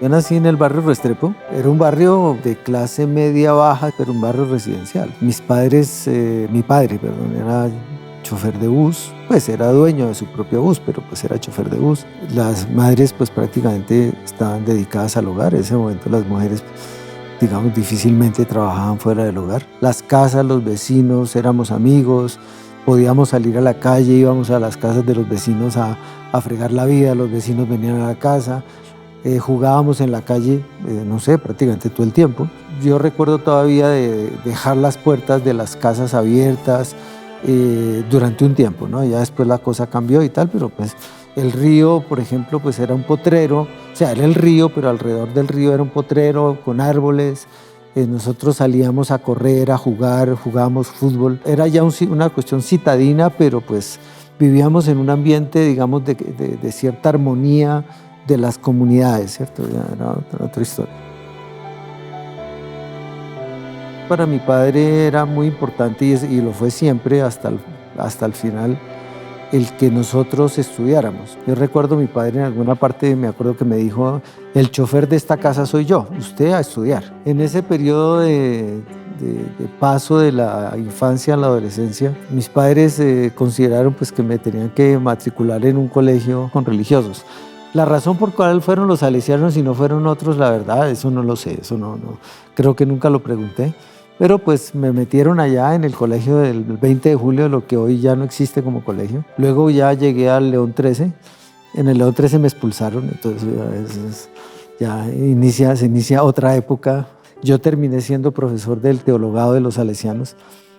Yo nací en el barrio Restrepo. Era un barrio de clase media baja, pero un barrio residencial. Mi padre, era chofer de bus, pues era dueño de su propio bus, pero pues era chofer de bus. Las madres pues prácticamente estaban dedicadas al hogar. En ese momento las mujeres, digamos, difícilmente trabajaban fuera del hogar. Las casas, los vecinos, éramos amigos, podíamos salir a la calle, íbamos a las casas de los vecinos a fregar la vida, los vecinos venían a la casa, jugábamos en la calle, no sé, prácticamente todo el tiempo. Yo recuerdo todavía de dejar las puertas de las casas abiertas durante un tiempo, ¿no? Ya después la cosa cambió y tal, pero pues el río, por ejemplo, pues era un potrero, o sea, era el río, pero alrededor del río era un potrero con árboles. Nosotros salíamos a correr, a jugar, jugábamos fútbol. Era ya una cuestión citadina, pero pues vivíamos en un ambiente, digamos, de cierta armonía de las comunidades, ¿cierto? Ya era otra historia. Para mi padre era muy importante y lo fue siempre hasta el final, el que nosotros estudiáramos. Yo recuerdo a mi padre en alguna parte, me acuerdo que me dijo: el chofer de esta casa soy yo, usted a estudiar. En ese periodo de paso de la infancia a la adolescencia, mis padres consideraron pues que me tenían que matricular en un colegio con religiosos. La razón por cual fueron los salesianos y no fueron otros, la verdad, eso no lo sé, eso no creo que nunca lo pregunté. Pero pues me metieron allá en el colegio del 20 de julio, lo que hoy ya no existe como colegio. Luego ya llegué al León 13. En el León 13 me expulsaron, entonces se inicia otra época. Yo terminé siendo profesor del teologado de los salesianos,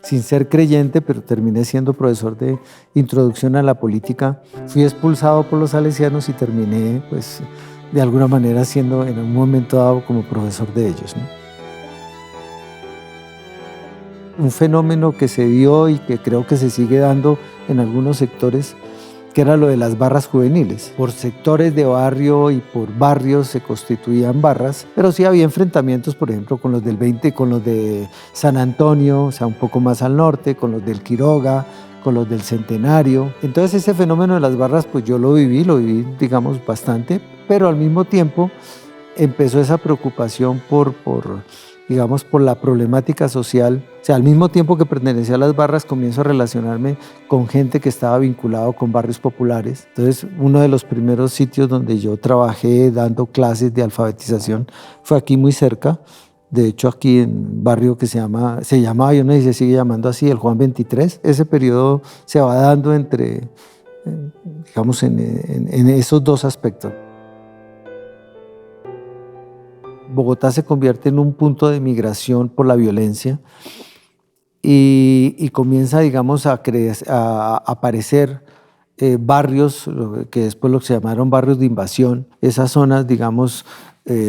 sin ser creyente, pero terminé siendo profesor de introducción a la política. Fui expulsado por los salesianos y terminé, pues, de alguna manera siendo en un momento dado como profesor de ellos, ¿no? Un fenómeno que se dio y que creo que se sigue dando en algunos sectores, que era lo de las barras juveniles. Por sectores de barrio y por barrios se constituían barras, pero sí había enfrentamientos, por ejemplo, con los del 20, con los de San Antonio, o sea, un poco más al norte, con los del Quiroga, con los del Centenario. Entonces ese fenómeno de las barras, pues yo lo viví, digamos, bastante, pero al mismo tiempo empezó esa preocupación por la problemática social. O sea, al mismo tiempo que pertenecía a las barras, comienzo a relacionarme con gente que estaba vinculado con barrios populares. Entonces, uno de los primeros sitios donde yo trabajé dando clases de alfabetización fue aquí muy cerca. De hecho, aquí en un barrio que se llamaba, yo no sé si se sigue llamando así, el Juan 23. Ese periodo se va dando entre, digamos, en esos dos aspectos. Bogotá se convierte en un punto de migración por la violencia y comienza, digamos, a aparecer barrios, que después lo que se llamaron barrios de invasión, esas zonas, digamos,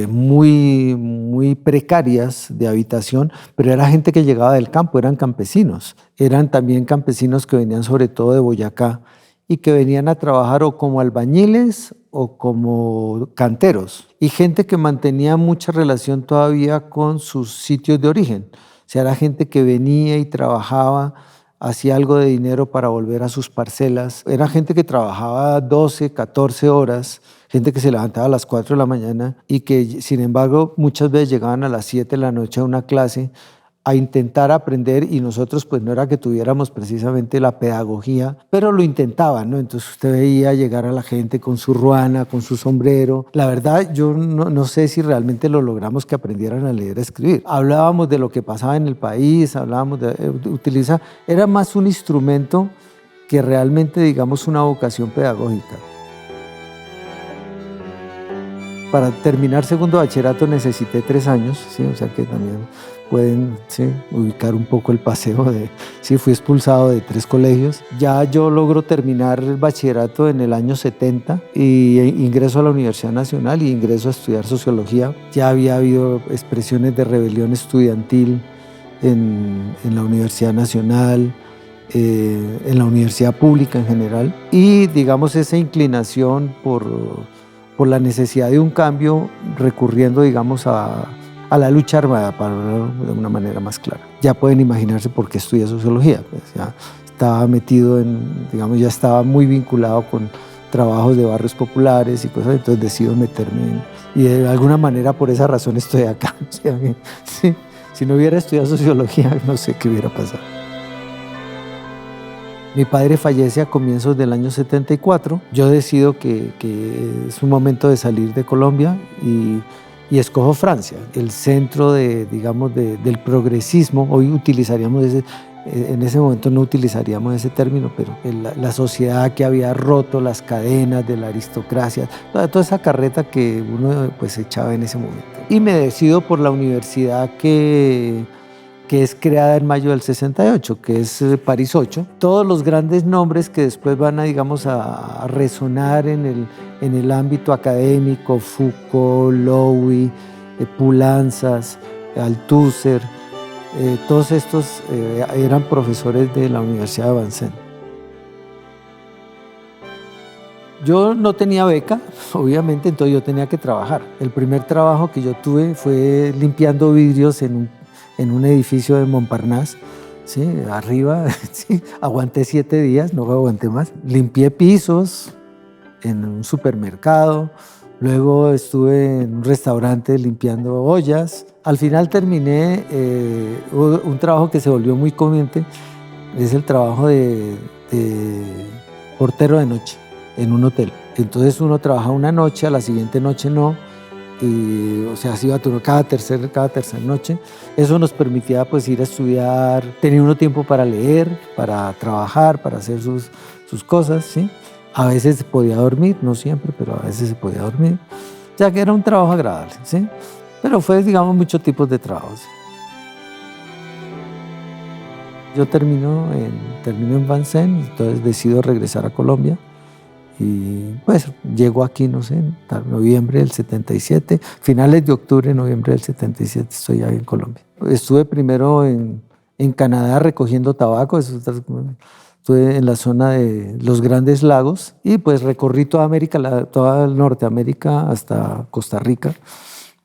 muy precarias de habitación, pero era gente que llegaba del campo, eran campesinos. Eran también campesinos que venían sobre todo de Boyacá y que venían a trabajar o como albañiles o como canteros, y gente que mantenía mucha relación todavía con sus sitios de origen. O sea, era gente que venía y trabajaba, hacía algo de dinero para volver a sus parcelas. Era gente que trabajaba 12, 14 horas, gente que se levantaba a las 4 de la mañana y que, sin embargo, muchas veces llegaban a las 7 de la noche a una clase a intentar aprender, y nosotros pues no era que tuviéramos precisamente la pedagogía, pero lo intentaban, ¿no? Entonces usted veía llegar a la gente con su ruana, con su sombrero. La verdad, yo no sé si realmente lo logramos que aprendieran a leer y a escribir. Hablábamos de lo que pasaba en el país, era más un instrumento que realmente, digamos, una vocación pedagógica. Para terminar segundo bachillerato necesité 3 años, ¿sí? O sea que también pueden, ¿sí?, ubicar un poco el paseo sí, fui expulsado de 3 colegios. Ya yo logro terminar el bachillerato en el año 70 y ingreso a la Universidad Nacional y ingreso a estudiar sociología. Ya había habido expresiones de rebelión estudiantil en la Universidad Nacional, en la universidad pública en general, y digamos esa inclinación por la necesidad de un cambio, recurriendo, digamos, a la lucha armada, para hablar de una manera más clara. Ya pueden imaginarse por qué estudié sociología. Pues ya estaba metido digamos, ya estaba muy vinculado con trabajos de barrios populares y cosas, entonces decido meterme Y de alguna manera por esa razón estoy acá. O sea, sí, si no hubiera estudiado sociología, no sé qué hubiera pasado. Mi padre fallece a comienzos del año 74. Yo decido que es un momento de salir de Colombia y escojo Francia, el centro digamos, del progresismo. Hoy utilizaríamos en ese momento no utilizaríamos ese término, pero la sociedad que había roto las cadenas de la aristocracia, toda esa carreta que uno pues echaba en ese momento. Y me decido por la universidad que es creada en mayo del 68, que es París 8. Todos los grandes nombres que después van a, digamos, a resonar en el ámbito académico, Foucault, Lowy, Poulanzas, Althusser, todos estos eran profesores de la Universidad de Vincennes. Yo no tenía beca, obviamente, entonces yo tenía que trabajar. El primer trabajo que yo tuve fue limpiando vidrios en un edificio de Montparnasse, ¿sí? Arriba, ¿sí? Aguanté 7 días, no aguanté más. Limpié pisos en un supermercado, luego estuve en un restaurante limpiando ollas. Al final terminé un trabajo que se volvió muy corriente, es el trabajo de portero de noche en un hotel. Entonces uno trabaja una noche, a la siguiente noche no, y, o sea, se iba a turno cada tercera noche. Eso nos permitía pues ir a estudiar, tenía uno tiempo para leer, para trabajar, para hacer sus cosas, ¿sí? A veces se podía dormir, no siempre, pero a veces se podía dormir, ya que era un trabajo agradable, ¿sí? Pero fue, digamos, muchos tipos de trabajos. Yo termino en Vincennes, entonces decido regresar a Colombia. Y pues llego aquí, no sé, en noviembre del 77, finales de octubre, noviembre del 77, estoy ahí en Colombia. Estuve primero en Canadá recogiendo tabaco, estuve en la zona de los Grandes Lagos y pues recorrí toda América, toda Norteamérica hasta Costa Rica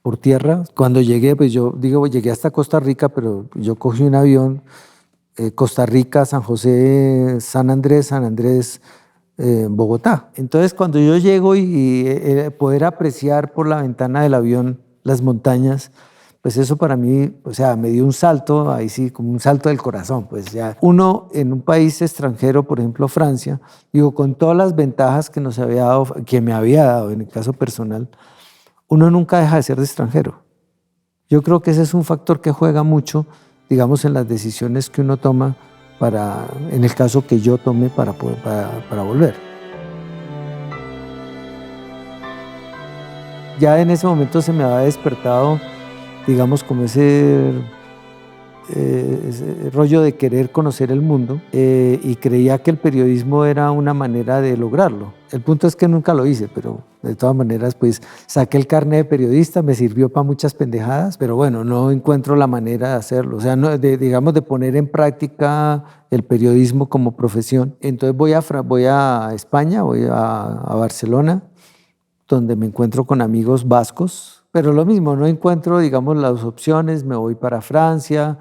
por tierra. Cuando llegué, pues yo digo, llegué hasta Costa Rica, pero yo cogí un avión, Costa Rica, San José, San Andrés, Bogotá. Entonces cuando yo llego y poder apreciar por la ventana del avión las montañas, pues eso para mí, o sea, me dio un salto, ahí sí, como un salto del corazón. Pues ya uno en un país extranjero, por ejemplo Francia, digo, con todas las ventajas que me había dado en el caso personal, uno nunca deja de ser de extranjero. Yo creo que ese es un factor que juega mucho, digamos, en las decisiones que uno toma en el caso que yo tomé para volver. Ya en ese momento se me había despertado, digamos, como ese rollo de querer conocer el mundo y creía que el periodismo era una manera de lograrlo. El punto es que nunca lo hice, pero de todas maneras pues saqué el carnet de periodista, me sirvió para muchas pendejadas, pero bueno, no encuentro la manera de hacerlo, o sea, digamos de poner en práctica el periodismo como profesión. Entonces voy a España, voy a Barcelona, donde me encuentro con amigos vascos, pero lo mismo, no encuentro, digamos, las opciones, me voy para Francia,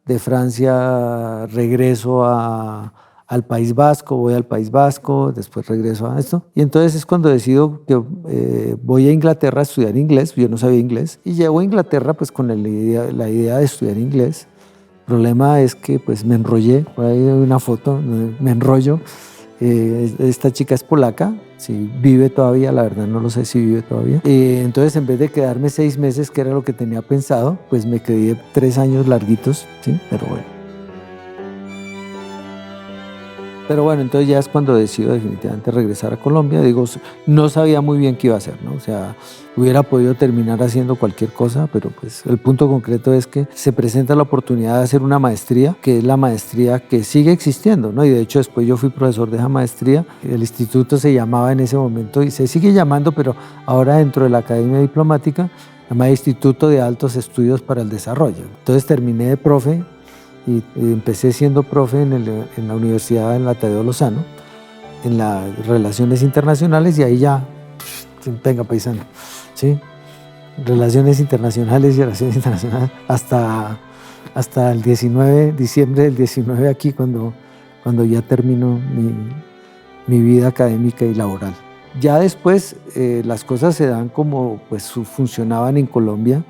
de Francia regreso al País Vasco, voy al País Vasco, después regreso a esto. Y entonces es cuando decido que voy a Inglaterra a estudiar inglés, yo no sabía inglés, y llego a Inglaterra pues con la idea de estudiar inglés. El problema es que pues me enrollé, por ahí hay una foto, me enrollo. Esta chica es polaca, si vive todavía, la verdad no lo sé si vive todavía. Entonces en vez de quedarme 6 meses, que era lo que tenía pensado, pues me quedé 3 años larguitos, ¿sí? Pero bueno, entonces ya es cuando decido definitivamente regresar a Colombia. Digo, no sabía muy bien qué iba a hacer, ¿no? O sea, hubiera podido terminar haciendo cualquier cosa, pero pues el punto concreto es que se presenta la oportunidad de hacer una maestría, que es la maestría que sigue existiendo, ¿no? Y de hecho después yo fui profesor de esa maestría. El instituto se llamaba en ese momento y se sigue llamando, pero ahora dentro de la Academia Diplomática, se llama Instituto de Altos Estudios para el Desarrollo. Entonces terminé de profe y empecé siendo profe en la universidad, en la Tadeo Lozano, en las relaciones internacionales, y ahí ya, venga paisano, ¿sí? Relaciones internacionales y relaciones internacionales hasta el diciembre del 19 aquí, cuando ya termino mi vida académica y laboral. Ya después las cosas se dan como pues funcionaban en Colombia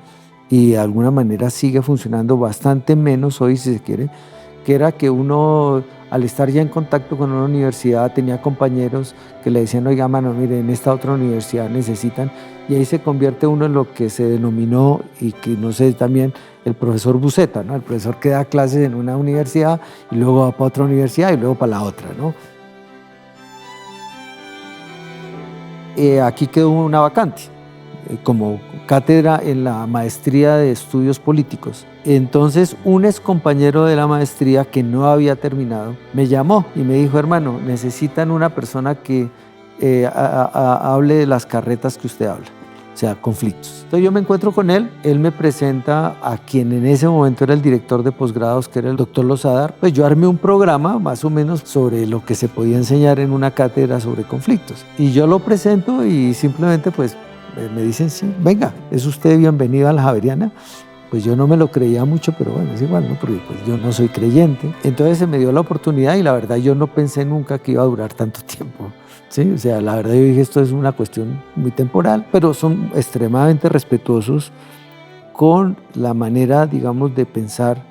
y de alguna manera sigue funcionando bastante menos hoy, si se quiere, que era que uno, al estar ya en contacto con una universidad, tenía compañeros que le decían, oiga, mano, mire, en esta otra universidad necesitan, y ahí se convierte uno en lo que se denominó, y que no sé, también el profesor buceta, ¿no? El profesor que da clases en una universidad y luego va para otra universidad y luego para la otra, ¿no? Aquí quedó una vacante como cátedra en la maestría de estudios políticos. Entonces un ex compañero de la maestría que no había terminado me llamó y me dijo, hermano, necesitan una persona que hable de las carretas que usted habla, o sea, conflictos. Entonces yo me encuentro con él, él me presenta a quien en ese momento era el director de posgrados, que era el doctor Lozadar. Pues yo armé un programa más o menos sobre lo que se podía enseñar en una cátedra sobre conflictos. Y yo lo presento y simplemente pues me dicen, sí, venga, es usted bienvenido a la Javeriana. Pues yo no me lo creía mucho, pero bueno, es igual, ¿no? Porque pues yo no soy creyente. Entonces se me dio la oportunidad y la verdad yo no pensé nunca que iba a durar tanto tiempo. Sí, o sea, la verdad yo dije, esto es una cuestión muy temporal, pero son extremadamente respetuosos con la manera, digamos, de pensar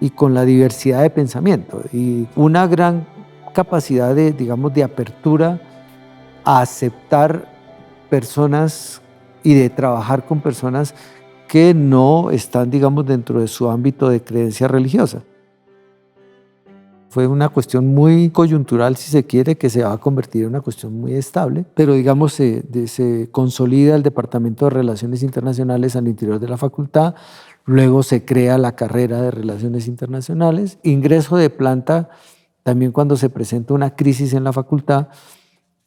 y con la diversidad de pensamiento y una gran capacidad de, digamos, de apertura a aceptar personas y de trabajar con personas que no están, digamos, dentro de su ámbito de creencia religiosa. Fue una cuestión muy coyuntural, si se quiere, que se va a convertir en una cuestión muy estable, pero digamos se consolida el Departamento de Relaciones Internacionales al interior de la facultad, luego se crea la carrera de Relaciones Internacionales, ingreso de planta también cuando se presenta una crisis en la facultad,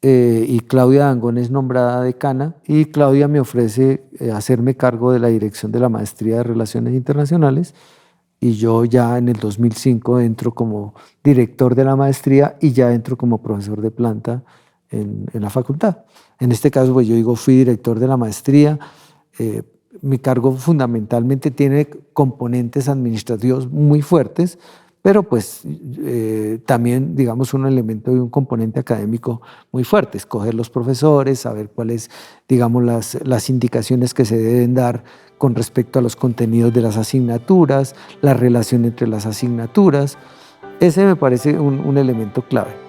y Claudia Dangond es nombrada decana y Claudia me ofrece hacerme cargo de la dirección de la maestría de Relaciones Internacionales y yo ya en el 2005 entro como director de la maestría y ya entro como profesor de planta en la facultad. En este caso, pues yo digo, fui director de la maestría. Mi cargo fundamentalmente tiene componentes administrativos muy fuertes, pero pues también, digamos, un elemento y un componente académico muy fuerte, escoger los profesores, saber cuáles, digamos, las indicaciones que se deben dar con respecto a los contenidos de las asignaturas, la relación entre las asignaturas. Ese me parece un elemento clave.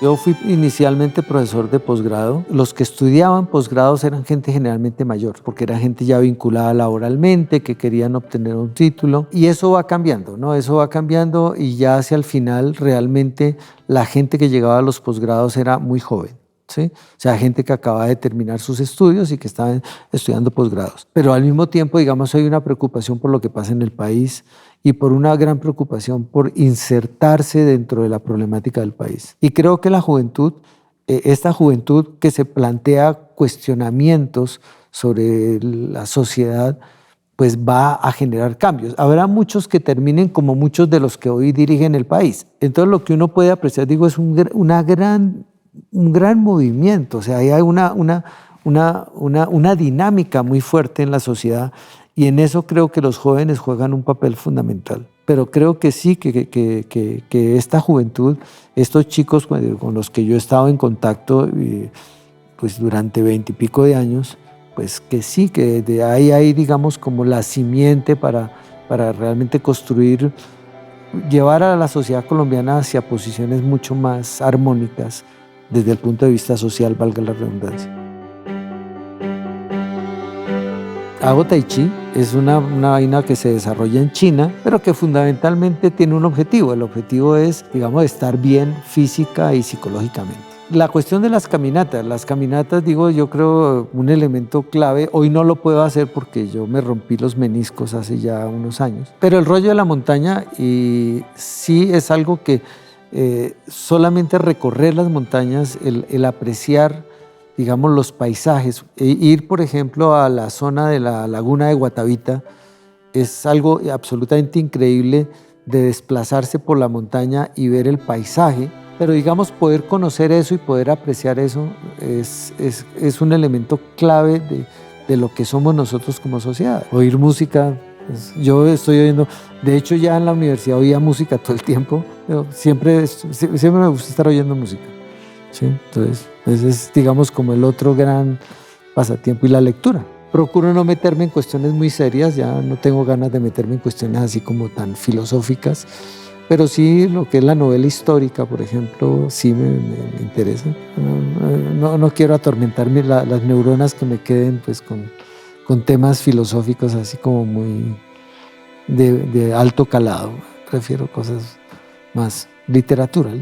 Yo fui inicialmente profesor de posgrado. Los que estudiaban posgrados eran gente generalmente mayor, porque era gente ya vinculada laboralmente, que querían obtener un título. Y eso va cambiando, ¿no? Eso va cambiando y ya hacia el final realmente la gente que llegaba a los posgrados era muy joven. ¿Sí? O sea, gente que acaba de terminar sus estudios y que estaban estudiando posgrados. Pero al mismo tiempo, digamos, hay una preocupación por lo que pasa en el país y por una gran preocupación por insertarse dentro de la problemática del país. Y creo que la juventud, esta juventud que se plantea cuestionamientos sobre la sociedad, pues va a generar cambios. Habrá muchos que terminen como muchos de los que hoy dirigen el país. Entonces lo que uno puede apreciar, digo, es un gran movimiento, o sea, hay una dinámica muy fuerte en la sociedad y en eso creo que los jóvenes juegan un papel fundamental. Pero creo que sí, que esta juventud, estos chicos con los que yo he estado en contacto pues durante 20 y pico de años, pues que sí, que de ahí hay, digamos, como la simiente para realmente construir, llevar a la sociedad colombiana hacia posiciones mucho más armónicas desde el punto de vista social, valga la redundancia. Hago Tai Chi, es una vaina que se desarrolla en China, pero que fundamentalmente tiene un objetivo. El objetivo es, digamos, estar bien física y psicológicamente. La cuestión de las caminatas, digo, yo creo un elemento clave. Hoy no lo puedo hacer porque yo me rompí los meniscos hace ya unos años. Pero el rollo de la montaña y sí es algo que solamente recorrer las montañas, el apreciar, digamos, los paisajes, ir, por ejemplo, a la zona de la laguna de Guatavita, es algo absolutamente increíble de desplazarse por la montaña y ver el paisaje, pero digamos, poder conocer eso y poder apreciar eso es un elemento clave de lo que somos nosotros como sociedad. Oír música, yo estoy oyendo, de hecho ya en la universidad oía música todo el tiempo, siempre me gusta estar oyendo música. ¿sí? Entonces, ese es, digamos, como el otro gran pasatiempo, y la lectura. Procuro no meterme en cuestiones muy serias, ya no tengo ganas de meterme en cuestiones así como tan filosóficas, pero sí lo que es la novela histórica, por ejemplo, sí me interesa. No quiero atormentarme las neuronas que me queden pues con temas filosóficos así como muy de alto calado. Prefiero cosas más, literatura.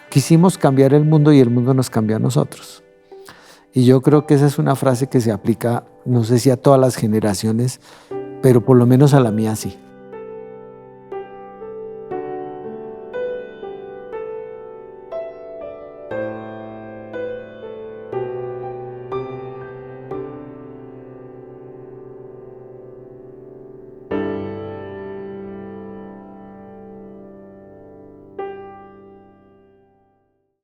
Quisimos cambiar el mundo y el mundo nos cambió a nosotros. Y yo creo que esa es una frase que se aplica, no sé si a todas las generaciones, pero por lo menos a la mía sí.